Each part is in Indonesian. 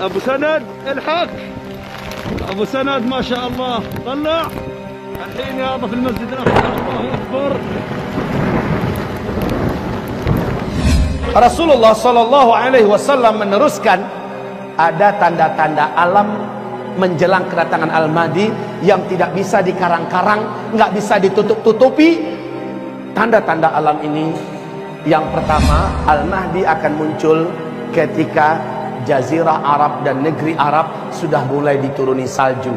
أبو سند الحق. أبو سند ما شاء الله طلع الحين يابا في المسجد الأقصى. الله أكبر. Rasulullah Shallallahu Alaihi Wasallam meneruskan, ada tanda-tanda alam menjelang kedatangan Al-Mahdi yang tidak bisa dikarang-karang, nggak bisa ditutup-tutupi. Tanda-tanda alam ini, yang pertama, Al-Mahdi akan muncul ketika Jazirah Arab dan negeri Arab sudah mulai dituruni salju.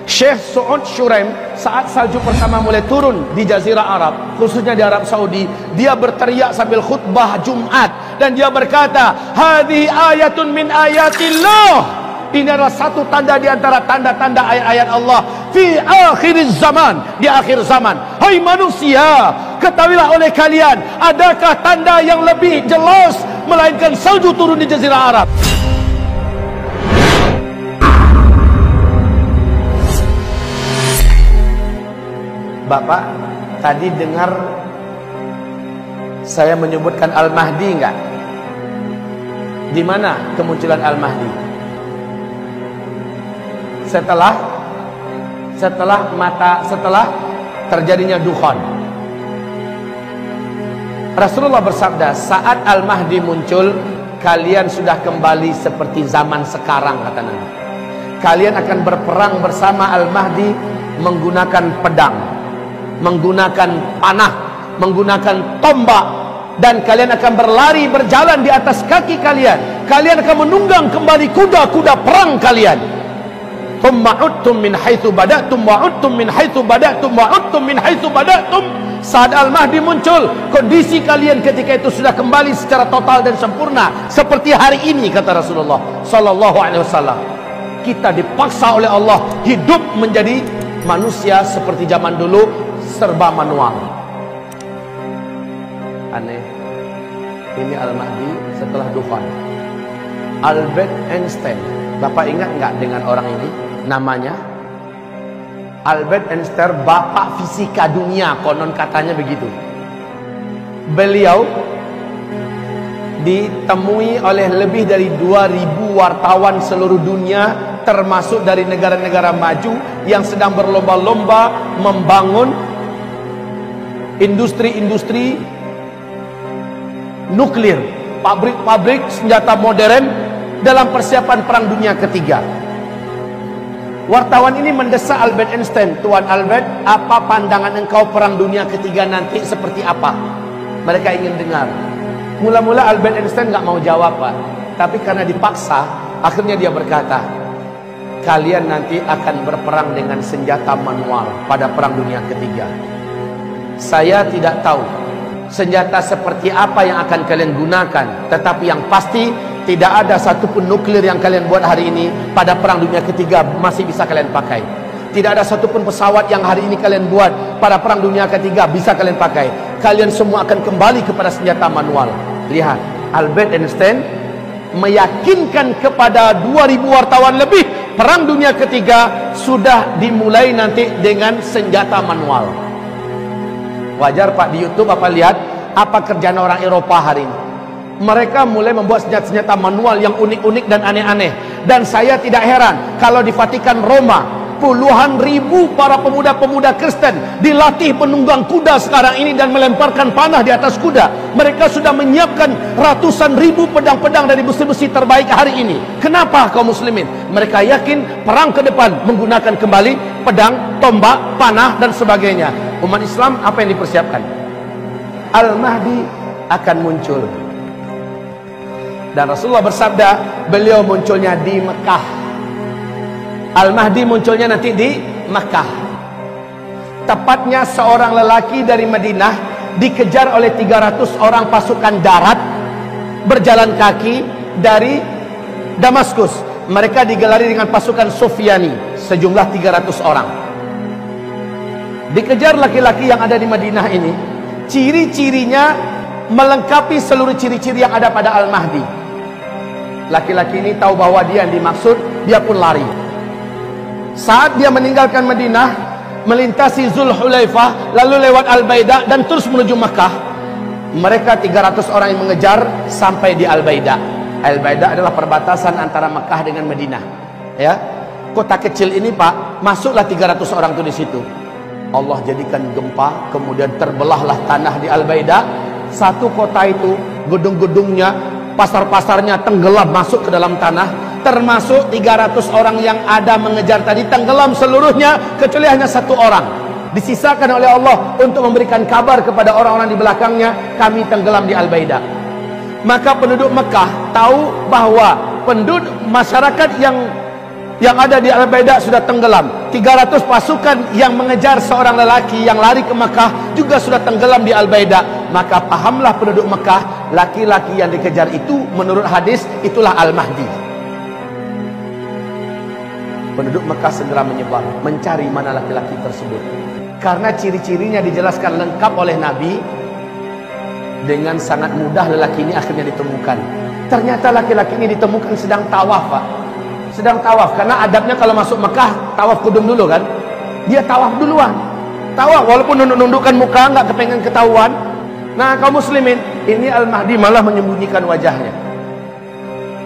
Syekh Su'ud Shuraim, saat salju pertama mulai turun di Jazirah Arab, khususnya di Arab Saudi, dia berteriak sambil khutbah Jumat dan dia berkata, "Hadhihi ayatun min ayatillah." Ini adalah satu tanda di antara tanda-tanda ayat-ayat Allah fi akhir zaman, di akhir zaman. Hai manusia, ketahuilah oleh kalian, adakah tanda yang lebih jelas melainkan salju turun di Jazirah Arab? Bapak tadi dengar saya menyebutkan Al-Mahdi enggak? Di mana kemunculan Al-Mahdi? Setelah terjadinya dukhan. Rasulullah bersabda, saat Al-Mahdi muncul, kalian sudah kembali seperti zaman sekarang, kata Nabi. Kalian akan berperang bersama Al-Mahdi menggunakan pedang, menggunakan panah, menggunakan tombak, dan kalian akan berlari berjalan di atas kaki kalian. Kalian akan menunggang kembali kuda-kuda perang kalian. Thumma udtum min haitsu bada'tum wa udtum min haitsu bada'tum wa udtum min haitsu bada'tum. Saat Al-Mahdi muncul, kondisi kalian ketika itu sudah kembali secara total dan sempurna seperti hari ini, kata Rasulullah sallallahu alaihi wasallam. Kita dipaksa oleh Allah hidup menjadi manusia seperti zaman dulu, serba manual. Aneh. Ini Al-Mahdi setelah dukhan. Albert Einstein, Bapak ingat nggak dengan orang ini? Namanya Albert Einstein, bapak fisika dunia, konon katanya begitu. Beliau ditemui oleh lebih dari 2000 wartawan seluruh dunia, termasuk dari negara-negara maju yang sedang berlomba-lomba membangun industri-industri nuklir, pabrik-pabrik senjata modern dalam persiapan Perang Dunia Ketiga. Wartawan ini mendesak Albert Einstein, Tuan Albert, apa pandangan engkau Perang Dunia Ketiga nanti seperti apa? Mereka ingin dengar. Mula-mula Albert Einstein nggak mau jawab, Pak. Tapi karena dipaksa, akhirnya dia berkata, kalian nanti akan berperang dengan senjata manual pada Perang Dunia Ketiga. Saya tidak tahu senjata seperti apa yang akan kalian gunakan, tetapi yang pasti tidak ada satupun nuklir yang kalian buat hari ini pada Perang Dunia Ketiga masih bisa kalian pakai. Tidak ada satupun pesawat yang hari ini kalian buat pada Perang Dunia Ketiga bisa kalian pakai. Kalian semua akan kembali kepada senjata manual. Lihat, Albert Einstein meyakinkan kepada 2000 wartawan lebih, Perang Dunia Ketiga sudah dimulai nanti dengan senjata manual. Wajar Pak, di YouTube Bapak lihat apa kerjaan orang Eropa hari ini. Mereka mulai membuat senjata-senjata manual yang unik-unik dan aneh-aneh. Dan saya tidak heran kalau di Vatikan Roma, puluhan ribu para pemuda-pemuda Kristen dilatih menunggang kuda sekarang ini dan melemparkan panah di atas kuda. Mereka sudah menyiapkan ratusan ribu pedang-pedang dari besi-besi terbaik hari ini. Kenapa kaum muslimin? Mereka yakin perang ke depan menggunakan kembali pedang, tombak, panah dan sebagainya. Umat Islam apa yang dipersiapkan? Al-Mahdi akan muncul. Dan Rasulullah bersabda, beliau munculnya di Mekah. Al-Mahdi munculnya nanti di Mekah. Tepatnya seorang lelaki dari Madinah dikejar oleh 300 orang pasukan darat berjalan kaki dari Damaskus. Mereka digelari dengan pasukan Sufyani, sejumlah 300 orang. Dikejar laki-laki yang ada di Madinah ini. Ciri-cirinya melengkapi seluruh ciri-ciri yang ada pada Al-Mahdi. Laki-laki ini tahu bahwa dia yang dimaksud, dia pun lari. Saat dia meninggalkan Madinah, melintasi Zulhulaifah, lalu lewat Al-Baidah dan terus menuju Makkah, mereka 300 orang yang mengejar sampai di Al-Baidah. Al-Baidah adalah perbatasan antara Mekah dengan Madinah. Ya, kota kecil ini Pak, masuklah 300 orang tuh di situ. Allah jadikan gempa, kemudian terbelahlah tanah di Al-Baidah. Satu kota itu, gedung-gedungnya, pasar-pasarnya tenggelam masuk ke dalam tanah. Termasuk 300 orang yang ada mengejar tadi tenggelam seluruhnya, kecuali hanya satu orang. Disisakan oleh Allah untuk memberikan kabar kepada orang-orang di belakangnya, kami tenggelam di Al-Baidah. Maka penduduk Mekah tahu bahwa penduduk masyarakat yang ada di Al-Baidah sudah tenggelam. 300 pasukan yang mengejar seorang lelaki yang lari ke Mekah juga sudah tenggelam di Al-Baidah. Maka pahamlah penduduk Mekah, laki-laki yang dikejar itu menurut hadis itulah Al-Mahdi. Penduduk Mekah segera menyebar mencari mana laki-laki tersebut. Karena ciri-cirinya dijelaskan lengkap oleh Nabi, dengan sangat mudah lelaki ini akhirnya ditemukan. Ternyata laki-laki ini ditemukan sedang tawaf, Pak. Sedang tawaf, karena adabnya kalau masuk Mekah tawaf kudum dulu kan. Dia tawaf duluan. Tawaf walaupun nunduk-nundukkan muka, nggak kepengen ketahuan. Nah, kaum muslimin, ini Al-Mahdi malah menyembunyikan wajahnya.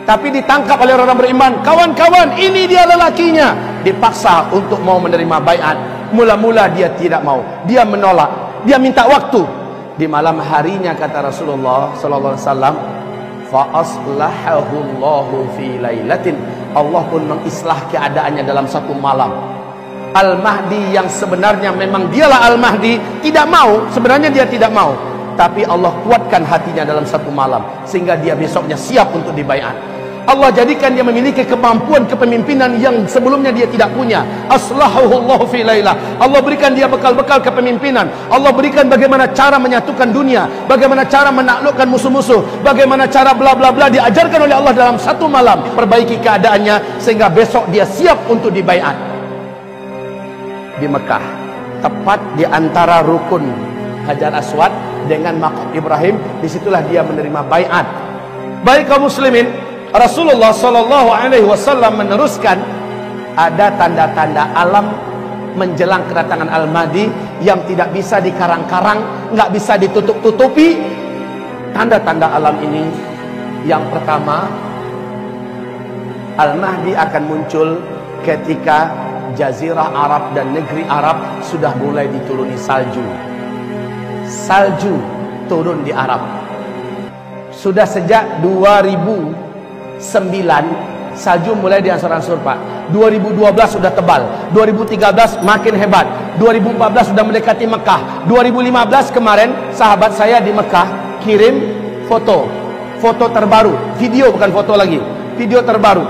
Tapi ditangkap oleh orang beriman. Kawan-kawan, ini dia lelakinya. Dipaksa untuk mau menerima baiat. Mula-mula dia tidak mau. Dia menolak. Dia minta waktu. Di malam harinya kata Rasulullah sallallahu alaihi wasallam, fa aslahahu Allahu fi lailatin. Allah pun mengislah keadaannya dalam satu malam. Al-Mahdi yang sebenarnya memang dialah Al-Mahdi tidak mau, sebenarnya dia tidak mau, tapi Allah kuatkan hatinya dalam satu malam sehingga dia besoknya siap untuk dibaiat. Allah jadikan dia memiliki kemampuan kepemimpinan yang sebelumnya dia tidak punya. Aslahahu Allah fi lailah. Allah berikan dia bekal-bekal kepemimpinan. Allah berikan bagaimana cara menyatukan dunia, bagaimana cara menaklukkan musuh-musuh, bagaimana cara bla bla bla, diajarkan oleh Allah dalam satu malam. Perbaiki keadaannya sehingga besok dia siap untuk dibaiat. Di Mekah, tepat di antara rukun Hajar Aswad dengan Maqam Ibrahim, disitulah dia menerima baiat. Baik kaum muslimin, Rasulullah sallallahu alaihi wasallam meneruskan, ada tanda-tanda alam menjelang kedatangan Al-Mahdi yang tidak bisa dikarang-karang, nggak bisa ditutup-tutupi. Tanda-tanda alam ini, yang pertama, Al-Mahdi akan muncul ketika Jazirah Arab dan negeri Arab sudah mulai dituruni salju. Salju turun di Arab. Sudah sejak 2009 salju mulai diansur-ansur Pak. 2012 sudah tebal, 2013 makin hebat, 2014 sudah mendekati Mekah, 2015 kemarin sahabat saya di Mekah kirim foto terbaru, video bukan foto lagi, video terbaru.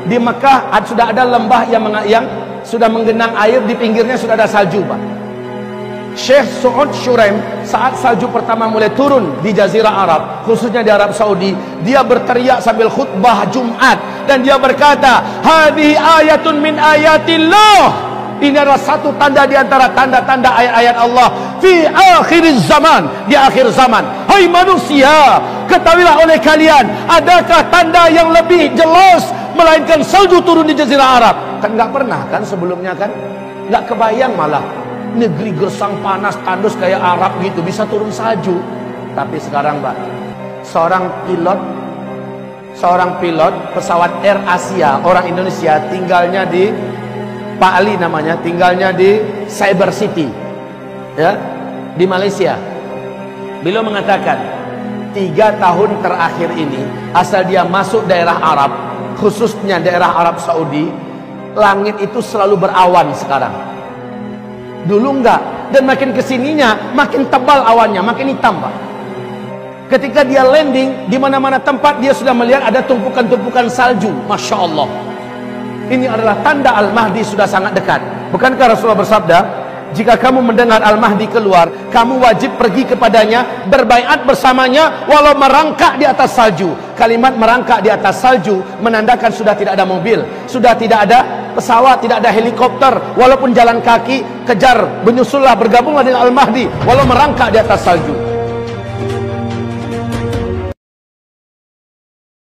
Di Mekah sudah ada lembah yang sudah menggenang air, di pinggirnya sudah ada salju Pak. Syekh Su'ud Shuraim saat salju pertama mulai turun di Jazirah Arab, khususnya di Arab Saudi, dia berteriak sambil khutbah Jumat dan dia berkata, "Hadhihi ayatun min ayatillah." Ini adalah satu tanda di antara tanda-tanda ayat-ayat Allah fi akhir zaman, di akhir zaman. Hai manusia, ketahuilah oleh kalian, adakah tanda yang lebih jelas melainkan salju turun di Jazirah Arab? Kan nggak pernah kan sebelumnya kan? Nggak kebayang malah. Negeri gersang panas tandus kayak Arab gitu bisa turun salju. Tapi sekarang Pak, seorang pilot pesawat Air Asia orang Indonesia, tinggalnya di Pak Ali namanya, tinggalnya di Cyber City ya, di Malaysia. Beliau mengatakan 3 tahun terakhir ini asal dia masuk daerah Arab, khususnya daerah Arab Saudi, langit itu selalu berawan sekarang. Dulu enggak, dan makin kesininya makin tebal awannya, makin hitam Pak. Ketika dia landing, di mana-mana tempat dia sudah melihat ada tumpukan-tumpukan salju. Masya Allah. Ini adalah tanda Al-Mahdi sudah sangat dekat. Bukankah Rasulullah bersabda, jika kamu mendengar Al-Mahdi keluar, kamu wajib pergi kepadanya, berbaiat bersamanya, walau merangkak di atas salju. Kalimat merangkak di atas salju menandakan sudah tidak ada mobil, sudah tidak ada pesawat, tidak ada helikopter, walaupun jalan kaki, kejar, menyusullah, bergabunglah dengan Al-Mahdi, walau merangkak di atas salju.